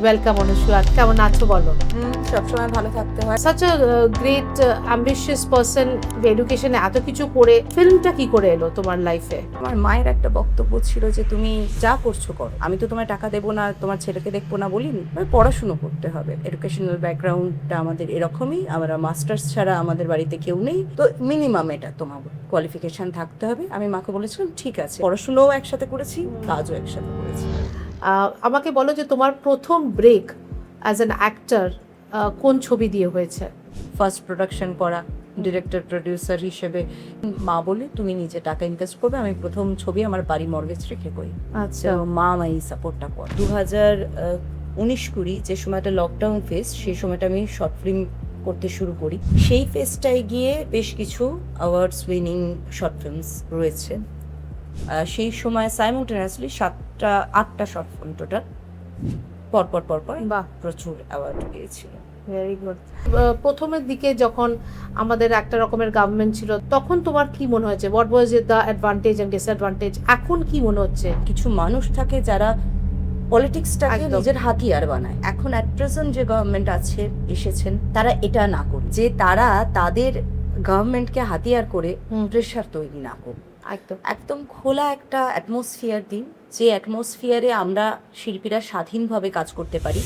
Welcome Anushka, কেমন আছো বলো? সবসময় ভালো থাকতে হয়। Such a great ambitious person, এডুকেশনে এত কিছু করে ফিল্মটা কি করে এলো তোমার লাইফে? আমার মায়ের একটা বক্তব্য ছিল যে তুমি যা করছো করো, আমি তো তোমার টাকা দেবো না, তোমার ছেলেকে দেখবো না বলিনি, পড়াশুনো করতে হবে। এডুকেশনাল ব্যাকগ্রাউন্ডটা আমাদের এরকমই, আমরা মাস্টার্স ছাড়া আমাদের বাড়িতে কেউ নেই, তো মিনিমাম এটা তোমার কোয়ালিফিকেশন থাকতে হবে। আমি মাকে বলেছিলাম ঠিক আছে, পড়াশুনোও একসাথে করেছি, কাজও একসাথে করেছি। আমাকে বলো যে তোমার প্রথম ব্রেক অ্যাজ অ্যান অ্যাক্টর কোন ছবি দিয়ে হয়েছে? ফার্স্ট প্রোডাকশন করা, ডিরেক্টর প্রডিউসার হিসেবে মা বলে তুমি নিজে টাকা ইনভেস্ট করবে। আমি প্রথম ছবি আমার বাড়ি মর্গেজ রেখে করি। আচ্ছা, তো মা আমায় এই সাপোর্টটা করে। 2019-20 যে সময়টা লকডাউন ফেজ, সেই সময়টা আমি শর্ট ফিল্ম করতে শুরু করি। সেই ফেজটায় গিয়ে বেশ কিছু অ্যাওয়ার্ডস উইনিং শর্ট ফিল্মস রয়েছে। সেই সময় সাইমultaneously 7-8টা শর্ট ফিল্ম টোটাল পরপর বাহ, প্রচুর অ্যাওয়ার্ড পেয়েছিল। Very good. প্রথমের দিকে যখন আমাদের একটা রকমের গভর্নমেন্ট ছিল, তখন তোমার কি মনে হয়েছে? What was the advantage and disadvantage? এখন কি মনে হচ্ছে? কিছু মানুষ থাকে যারা পলিটিক্সটাকে একদম। নিজের হাতিয়ার বানায়। এখন অ্যাট প্রেজেন্ট যে গভর্নমেন্ট এসেছেন, তারা এটা না করে, যে তারা তাদের গভর্নমেন্টকে হাতিয়ার করে প্রেশার তৈরি না করুক। একদম। একদম খোলা একটা অ্যাটমসফিয়ার দিন, যে অ্যাটমসফিয়ারে আমরা শিল্পীরা স্বাধীনভাবে কাজ করতে পারি।